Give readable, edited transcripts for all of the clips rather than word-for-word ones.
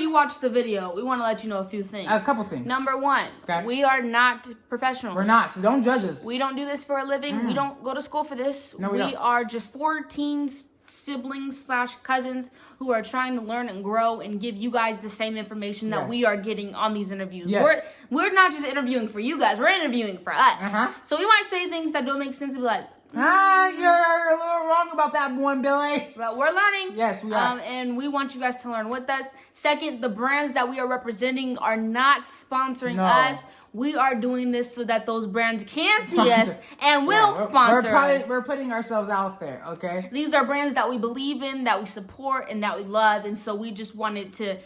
you watch the video, we want to let you know a few things. A couple things. Number one, we are not professionals. We're not, so don't judge us. We don't do this for a living. We don't go to school for this. No, we don't. are just 14 siblings / cousins who are trying to learn and grow and give you guys the same information that we are getting on these interviews. Yes. We're not just interviewing for you guys. We're interviewing for us. So we might say things that don't make sense and be like, you're a little wrong about that one, Billy. But we're learning. Yes, we are. And we want you guys to learn with us. Second, the brands that we are representing are not sponsoring us. We are doing this so that those brands can see us and will sponsor us. We're putting ourselves out there, okay? These are brands that we believe in, that we support, and that we love. And so we just wanted to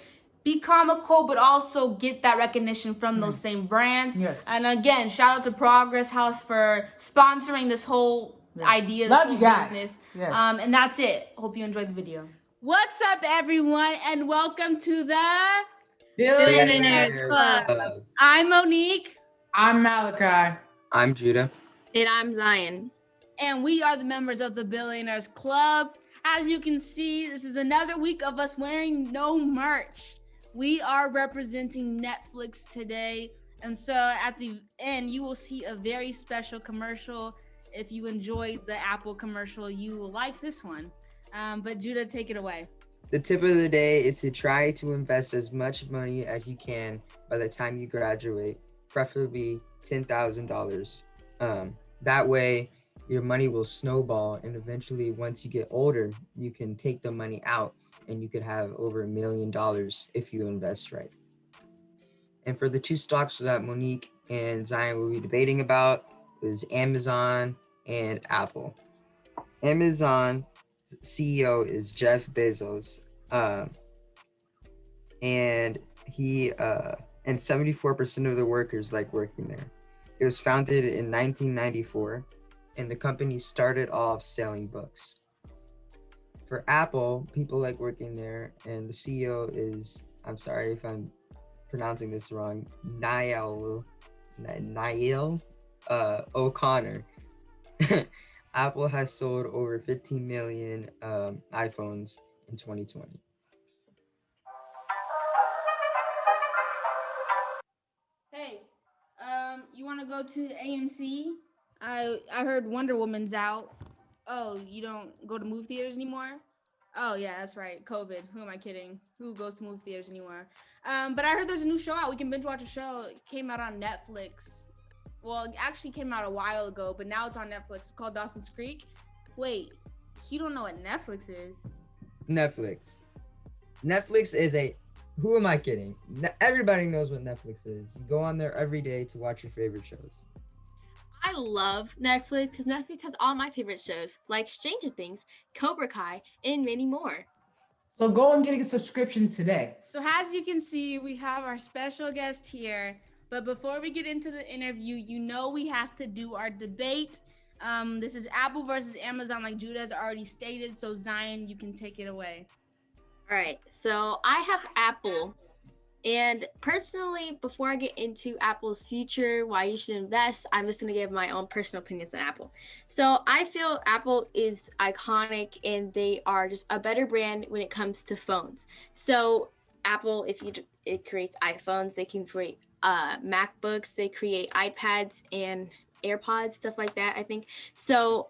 be comical, but also get that recognition from those same brands. Yes. And again, shout out to Progress House for sponsoring this whole idea. Love you guys. Business. Yes. And that's it. Hope you enjoyed the video. What's up, everyone, and welcome to the Billionaires Club. I'm Monique. I'm Malachi. I'm Judah. And I'm Zion. And we are the members of the Billionaires Club. As you can see, this is another week of us wearing no merch. We are representing Netflix today. And so at the end, you will see a very special commercial. If you enjoyed the Apple commercial, you will like this one. But Judah, take it away. The tip of the day is to try to invest as much money as you can by the time you graduate, preferably $10,000. That way, your money will snowball, and eventually, once you get older, you can take the money out, and you could have over $1 million if you invest right. And for the two stocks that Monique and Zion will be debating about is Amazon and Apple. Amazon CEO is Jeff Bezos, and he and 74% of the workers like working there. It was founded in 1994, and the company started off selling books. For Apple, people like working there, and the CEO is, I'm sorry if I'm pronouncing this wrong, Niall O'Connor. Apple has sold over 15 million iPhones in 2020. Hey, you want to go to AMC? I heard Wonder Woman's out. Oh, you don't go to movie theaters anymore? Oh, yeah, that's right. COVID. Who am I kidding? Who goes to movie theaters anymore? But I heard there's a new show out. We can binge watch a show. It came out on Netflix. Well, it actually came out a while ago, but now it's on Netflix. It's called Dawson's Creek. Wait, you don't know what Netflix is? Netflix is who am I kidding? Everybody knows what Netflix is. You go on there every day to watch your favorite shows. I love Netflix because Netflix has all my favorite shows like Stranger Things, Cobra Kai, and many more. So go and get a subscription today. So as you can see, we have our special guest here. But before we get into the interview, you know we have to do our debate. This is Apple versus Amazon, like Judah has already stated. So Zion, you can take it away. All right, so I have Apple. And personally, before I get into Apple's future, why you should invest, I'm just going to give my own personal opinions on Apple. So I feel Apple is iconic and they are just a better brand when it comes to phones. So Apple, it creates iPhones, they can create MacBooks, they create iPads and AirPods, stuff like that, I think. So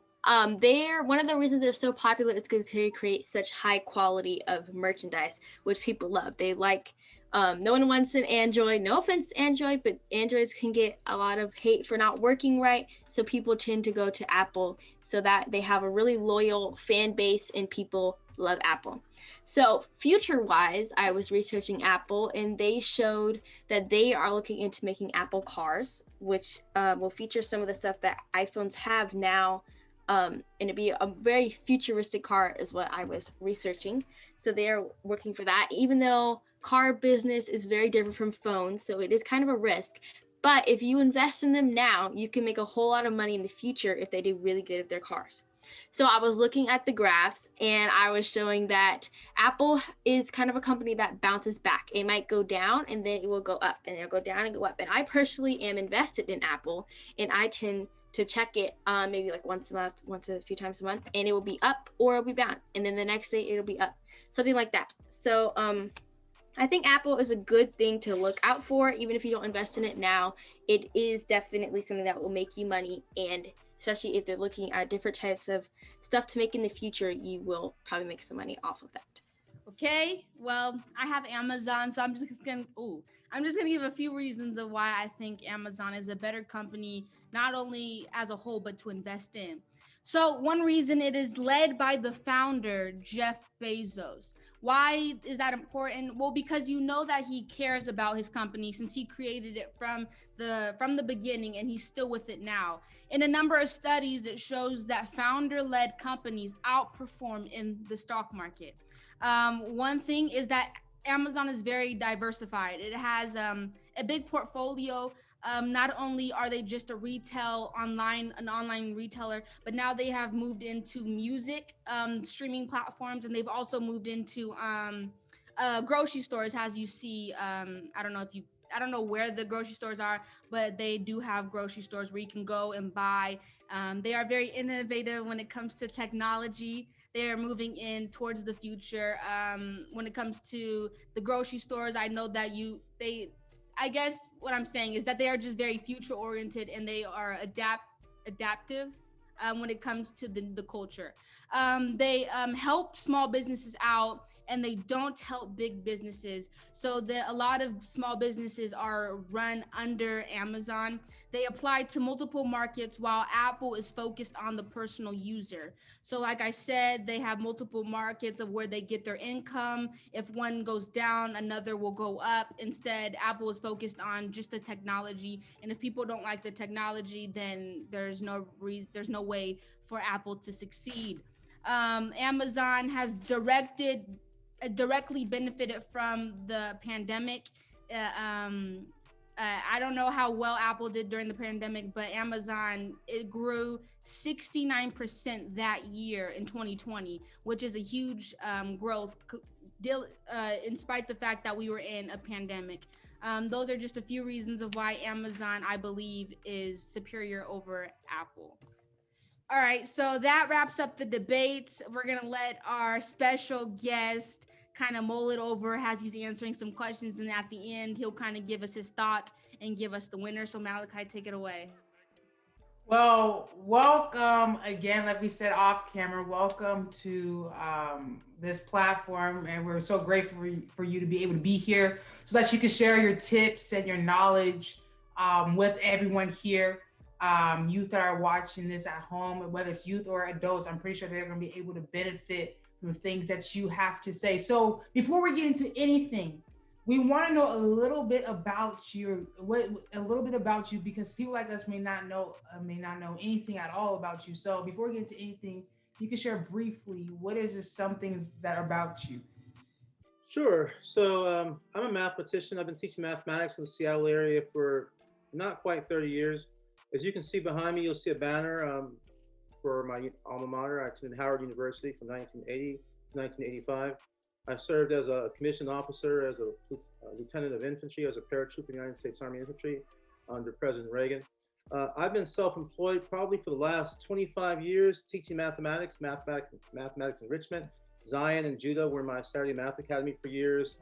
they're one of the reasons they're so popular is because they create such high quality of merchandise, which people love. They like, no one wants an Android. No offense to Android, but Androids can get a lot of hate for not working right. So people tend to go to Apple so that they have a really loyal fan base and people love Apple. So future-wise, I was researching Apple and they showed that they are looking into making Apple cars, which will feature some of the stuff that iPhones have now. And it'd be a very futuristic car is what I was researching. So they're working for that, even though car business is very different from phones. So it is kind of a risk. But if you invest in them now, you can make a whole lot of money in the future if they do really good at their cars. So I was looking at the graphs and I was showing that Apple is kind of a company that bounces back. It might go down and then it will go up and it'll go down and go up. And I personally am invested in Apple and I tend to check it maybe like once a few times a month, and it will be up or it'll be down. And then the next day it'll be up, something like that. So I think Apple is a good thing to look out for, even if you don't invest in it now. It is definitely something that will make you money, and especially if they're looking at different types of stuff to make in the future, you will probably make some money off of that. Okay, well, I have Amazon, so I'm just gonna give a few reasons of why I think Amazon is a better company, not only as a whole, but to invest in. So one reason, it is led by the founder, Jeff Bezos. Why is that important? Well, because you know that he cares about his company since he created it from the beginning, and he's still with it now. In a number of studies, it shows that founder-led companies outperform in the stock market. One thing is that Amazon is very diversified. It has a big portfolio. Not only are they just an online retailer, but now they have moved into music streaming platforms, and they've also moved into grocery stores. As you see, I don't know where the grocery stores are, but they do have grocery stores where you can go and buy. They are very innovative when it comes to technology. They are moving in towards the future. When it comes to the grocery stores, I know that I guess what I'm saying is that they are just very future oriented, and they are adaptive when it comes to the culture. They help small businesses out, and they don't help big businesses. So a lot of small businesses are run under Amazon. They apply to multiple markets, while Apple is focused on the personal user. So like I said, they have multiple markets of where they get their income. If one goes down, another will go up. Instead, Apple is focused on just the technology. And if people don't like the technology, then there's no way for Apple to succeed. Amazon has directly benefited from the pandemic. I don't know how well Apple did during the pandemic, but Amazon, it grew 69% that year in 2020, which is a huge growth, in spite the fact that we were in a pandemic. Those are just a few reasons of why Amazon, I believe, is superior over Apple. All right, so that wraps up the debate. We're gonna let our special guest kind of mull it over as he's answering some questions, and at the end, he'll kind of give us his thoughts and give us the winner. So Malachi, take it away. Well, welcome again, like we said off camera. Welcome to this platform, and we're so grateful for you to be able to be here so that you can share your tips and your knowledge with everyone here. Youth that are watching this at home, whether it's youth or adults, I'm pretty sure they're going to be able to benefit from the things that you have to say. So before we get into anything, we want to know a little bit about you, because people like us may not know anything at all about you. So before we get into anything, you can share briefly what are just some things that are about you. Sure. So I'm a mathematician. I've been teaching mathematics in the Seattle area for not quite 30 years. As you can see behind me, you'll see a banner for my alma mater. I attended Howard University from 1980 to 1985. I served as a commissioned officer, as a lieutenant of infantry, as a paratrooper in the United States Army Infantry under President Reagan. I've been self-employed probably for the last 25 years, teaching mathematics enrichment. Zion and Judah were my Saturday Math Academy for years.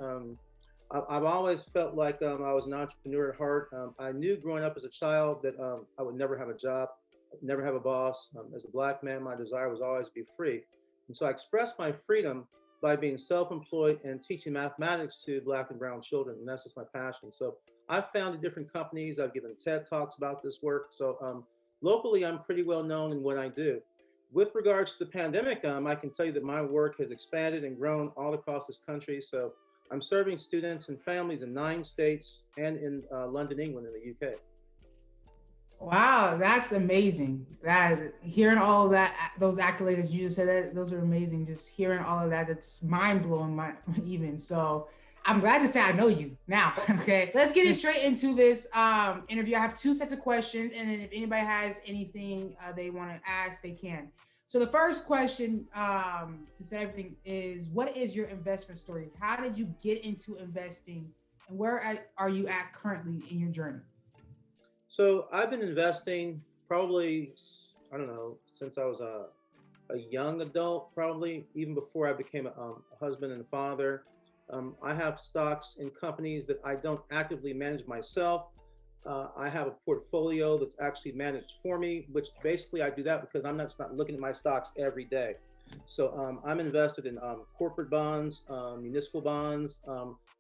I've always felt like I was an entrepreneur at heart. I knew growing up as a child that I would never have a job, never have a boss. As a Black man, my desire was always to be free. And so I expressed my freedom by being self-employed and teaching mathematics to Black and brown children. And that's just my passion. So I've founded different companies. I've given TED Talks about this work. So locally, I'm pretty well known in what I do. With regards to the pandemic, I can tell you that my work has expanded and grown all across this country. So I'm serving students and families in 9 states and in London, England, in the UK. Wow, that's amazing. That hearing all of that, those accolades you just said, that those are amazing. Just hearing all of that, it's mind blowing. Even so, I'm glad to say I know you now. Okay, let's get straight into this interview. I have 2 sets of questions, and then if anybody has anything they want to ask, they can. So the first question to say everything is, what is your investment story? How did you get into investing, and where are you at currently in your journey? So I've been investing probably, I don't know, since I was a young adult, probably even before I became a husband and father. I have stocks in companies that I don't actively manage myself. I have a portfolio that's actually managed for me, which basically I do that because I'm not looking at my stocks every day. So I'm invested in corporate bonds, municipal bonds,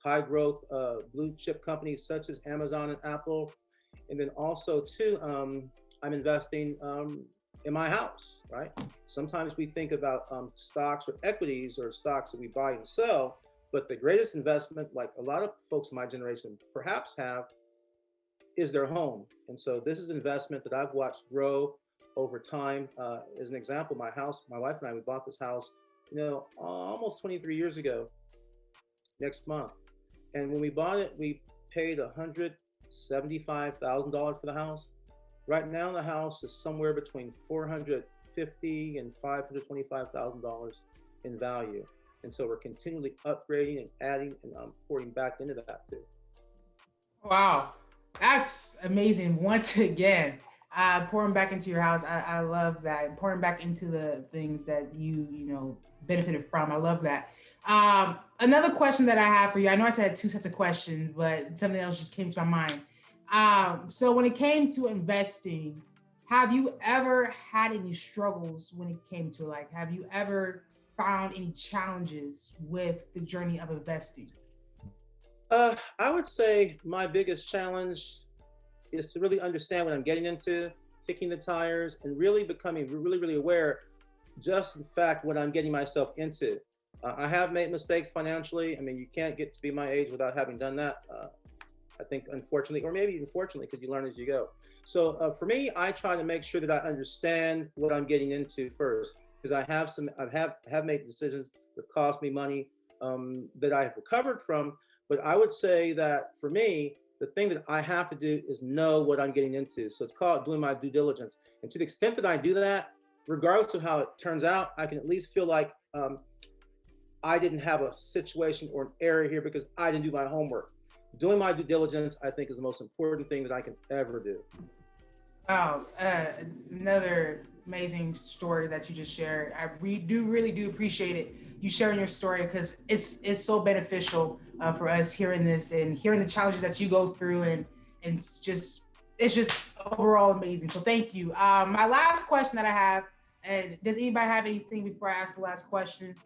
high growth blue chip companies such as Amazon and Apple. And then also too, I'm investing in my house, right? Sometimes we think about stocks or equities or stocks that we buy and sell, but the greatest investment, like a lot of folks in my generation perhaps have, is their home. And so this is an investment that I've watched grow over time. As an example, my house, my wife and I, we bought this house, almost 23 years ago next month. And when we bought it, we paid $175,000 for the house. Right now, the house is somewhere between $450,000 and $525,000 in value. And so we're continually upgrading and adding and pouring back into that too. Wow, that's amazing. Once again, pouring back into your house. I love that. Pouring back into the things that you benefited from. I love that. Another question that I have for you. I know I said 2 sets of questions, but something else just came to my mind. So when it came to investing, have you ever had any struggles when it came to have you ever found any challenges with the journey of investing? I would say my biggest challenge is to really understand what I'm getting into, kicking the tires, and really becoming really aware just in fact what I'm getting myself into. I have made mistakes financially. I mean, you can't get to be my age without having done that. I think unfortunately, or maybe even fortunately, because you learn as you go. So for me, I try to make sure that I understand what I'm getting into first, because I have made decisions that cost me money that I have recovered from. But I would say that for me, the thing that I have to do is know what I'm getting into. So it's called doing my due diligence. And to the extent that I do that, regardless of how it turns out, I can at least feel like I didn't have a situation or an error here because I didn't do my homework. Doing my due diligence, I think, is the most important thing that I can ever do. Wow, another amazing story that you just shared. I really do appreciate it, you sharing your story, because it's so beneficial for us hearing this and hearing the challenges that you go through, and it's just overall amazing. So thank you. My last question that I have, and does anybody have anything before I ask the last question?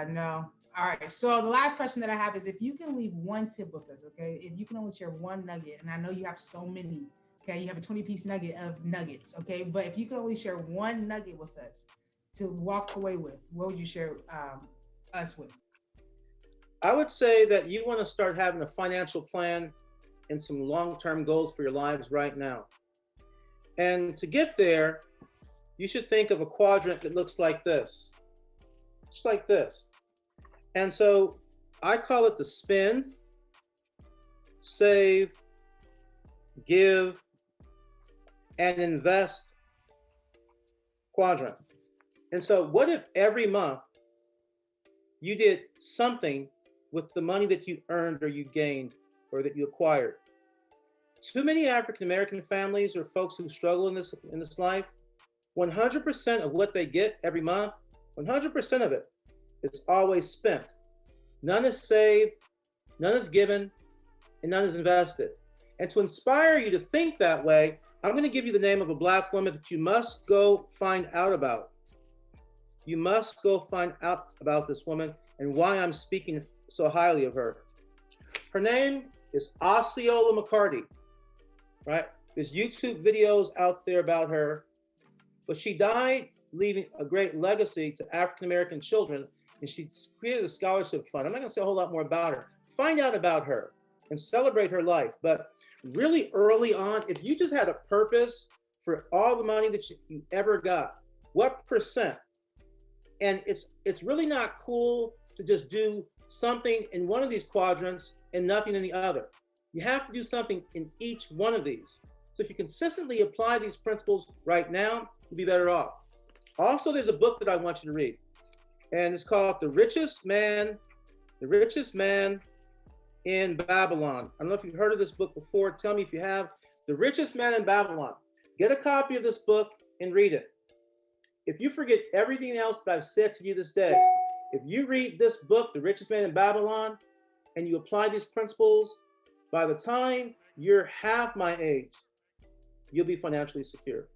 No. All right. So the last question that I have is, if you can leave one tip with us, okay? If you can only share one nugget, and I know you have so many, okay? You have a 20-piece nugget of nuggets, okay? But if you can only share one nugget with us to walk away with, what would you share us with? I would say that you want to start having a financial plan and some long-term goals for your lives right now. And to get there, you should think of a quadrant that looks like this, just like this. And so I call it the spend, save, give, and invest quadrant. And so what if every month you did something with the money that you earned or you gained or that you acquired? Too many African American families or folks who struggle in this life, 100% of what they get every month, 100% of it is always spent. None is saved, none is given, and none is invested. And to inspire you to think that way, I'm going to give you the name of a Black woman that you must go find out about. You must go find out about this woman and why I'm speaking so highly of her. Her name is Osceola McCarty, right? There's YouTube videos out there about her, but she died leaving a great legacy to African American children, and she created a scholarship fund. I'm not going to say a whole lot more about her. Find out about her and celebrate her life. But really early on, if you just had a purpose for all the money that you ever got, what percent? And it's really not cool to just do something in one of these quadrants and nothing in the other. You have to do something in each one of these. So if you consistently apply these principles right now, you'll be better off. Also, there's a book that I want you to read, and it's called The Richest Man in Babylon. I don't know if you've heard of this book before. Tell me if you have. The Richest Man in Babylon. Get a copy of this book and read it. If you forget everything else that I've said to you this day, if you read this book, The Richest Man in Babylon, and you apply these principles, by the time you're half my age, you'll be financially secure.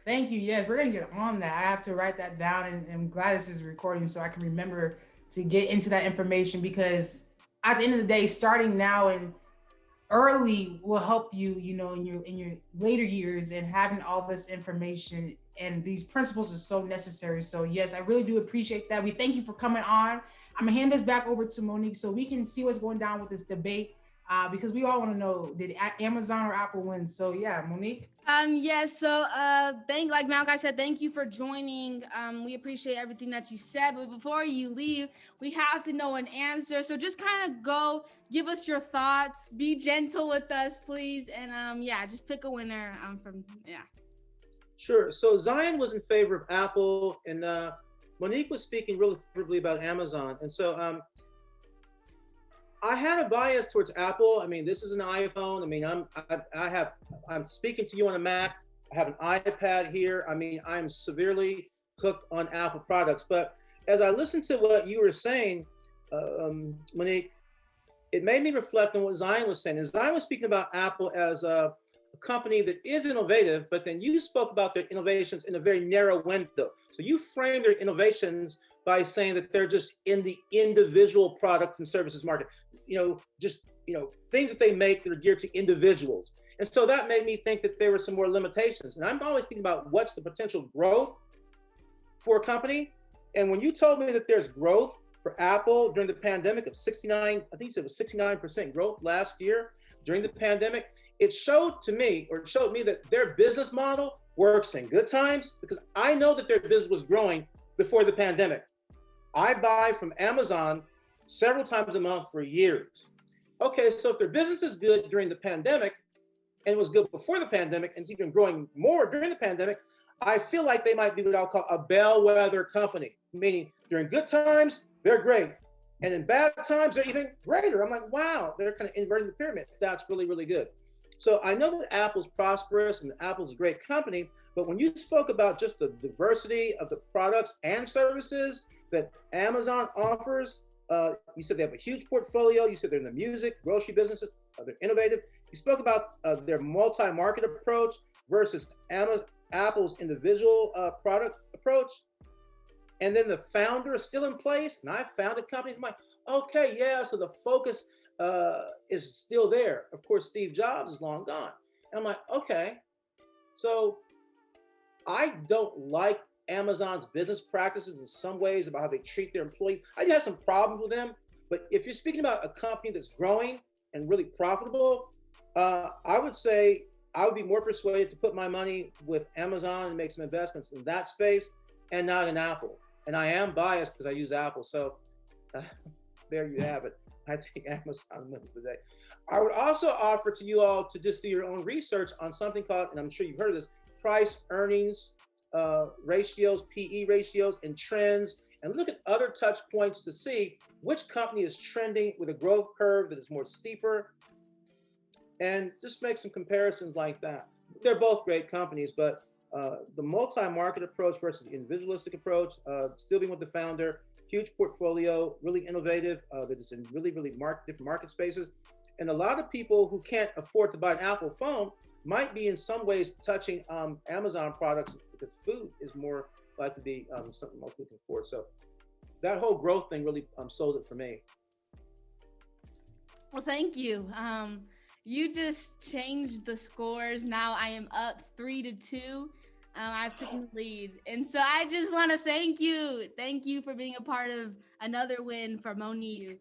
Thank you. Yes, we're gonna get on that. I have to write that down, and I'm glad this is recording so I can remember to get into that information, because at the end of the day, starting now and early will help you, you know, in your later years, and having all this information and these principles is so necessary. So yes, I really do appreciate that. We thank you for coming on. I'm gonna hand this back over to Monique so we can see what's going down with this debate, because we all want to know, did Amazon or Apple win? So yeah, Monique. Yes, so like Malachi said, thank you for joining. We appreciate everything that you said, but before you leave, we have to know an answer. So just kind of go, give us your thoughts, be gentle with us, please, and yeah, just pick a winner yeah. Sure. So Zion was in favor of Apple, and Monique was speaking really favorably about Amazon. And so I had a bias towards Apple. I mean, this is an iPhone. I mean, I'm speaking to you on a Mac. I have an iPad here. I mean, I'm severely hooked on Apple products. But as I listened to what you were saying, Monique, it made me reflect on what Zion was saying. And Zion was speaking about Apple as a company that is innovative, but then you spoke about their innovations in a very narrow window. So you framed their innovations by saying that they're just in the individual product and services market, just things that they make that are geared to individuals. And so that made me think that there were some more limitations. And I'm always thinking about what's the potential growth for a company. And when you told me that there's growth for Apple during the pandemic of 69, I think you said it was 69% growth last year during the pandemic, it showed me that their business model works in good times, because I know that their business was growing before the pandemic. I buy from Amazon several times a month for years. Okay, so if their business is good during the pandemic, and it was good before the pandemic, and it's even growing more during the pandemic, I feel like they might be what I'll call a bellwether company, meaning during good times, they're great. And in bad times, they're even greater. I'm like, wow, they're kind of inverting the pyramid. That's really, really good. So I know that Apple's prosperous and Apple's a great company, but when you spoke about just the diversity of the products and services that Amazon offers, you said they have a huge portfolio. You said they're in the music, grocery businesses, they're innovative. You spoke about their multi-market approach versus Apple's individual product approach. And then the founder is still in place, and I founded companies. I'm like, okay, yeah, so the focus is still there. Of course, Steve Jobs is long gone. And I'm like, okay, so I don't like Amazon's business practices in some ways about how they treat their employees. I do have some problems with them, but if you're speaking about a company that's growing and really profitable, I would say I would be more persuaded to put my money with Amazon and make some investments in that space and not in Apple. And I am biased because I use Apple. So there you have it. I think Amazon wins today. I would also offer to you all to just do your own research on something called, and I'm sure you've heard of this, price earnings ratios, PE ratios, and trends, and look at other touch points to see which company is trending with a growth curve that is more steeper, and just make some comparisons like that. They're both great companies, but the multi-market approach versus the individualistic approach, still being with the founder, huge portfolio, really innovative, that is in really, really different market spaces. And a lot of people who can't afford to buy an Apple phone might be in some ways touching Amazon products, because food is more likely to be something most people can afford. So that whole growth thing really sold it for me. Well, thank you. You just changed the scores. Now I am up 3-2. I've taken the lead. And so I just want to thank you. Thank you for being a part of another win for Monique.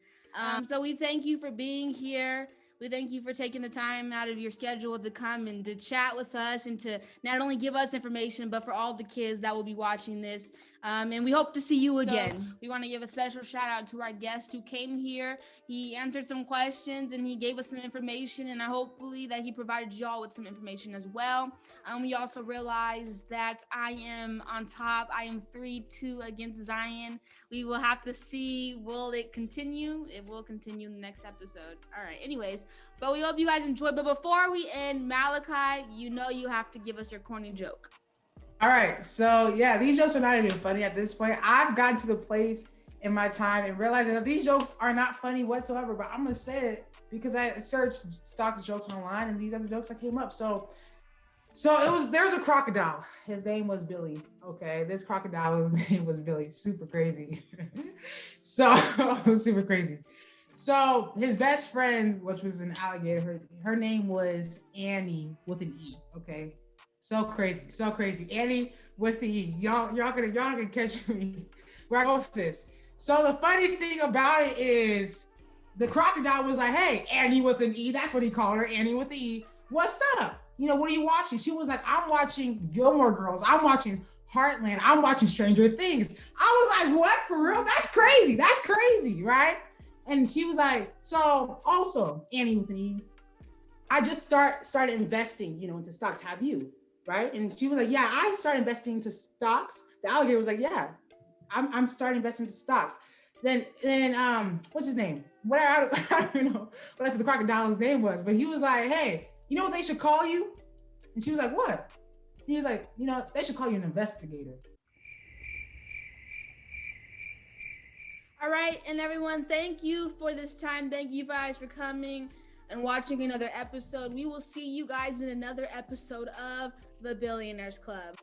So we thank you for being here. We thank you for taking the time out of your schedule to come and to chat with us and to not only give us information, but for all the kids that will be watching this. And we hope to see you again. So we want to give a special shout out to our guest who came here. He answered some questions and he gave us some information, and I hopefully that he provided y'all with some information as well. We also realized that I am on top. I am 3-2 against Zion. We will have to see, will it continue? It will continue in the next episode. All right, anyways, but we hope you guys enjoyed. But before we end, Malachi, you have to give us your corny joke. All right, so yeah, these jokes are not even funny at this point. I've gotten to the place in my time and realizing that these jokes are not funny whatsoever, but I'm gonna say it because I searched stocks jokes online and these other jokes that came up. So there's a crocodile. His name was Billy. Okay, this crocodile, his name was Billy. Super crazy. So super crazy. So his best friend, which was an alligator, her name was Annie with an E. Okay, so crazy. Annie with the E. Y'all gonna catch me where I go with this. So the funny thing about it is, the crocodile was like, "Hey, Annie with an E." That's what he called her, Annie with the E. What's up? You know, what are you watching? She was like, "I'm watching Gilmore Girls. I'm watching Heartland. I'm watching Stranger Things." I was like, "What? For real? That's crazy. That's crazy, right?" And she was like, "So also, Annie with an E, I just started investing, into stocks. Have you?" Right? And she was like, "Yeah, I started investing into stocks." The alligator was like, "Yeah, I'm starting investing into stocks." Then what's his name? I don't know what I said the crocodile's name was, but he was like, "Hey, you know what they should call you?" And she was like, "What?" He was like, "They should call you an investigator." All right, and everyone, thank you for this time. Thank you guys for coming and watching another episode. We will see you guys in another episode of The Billionaires Club.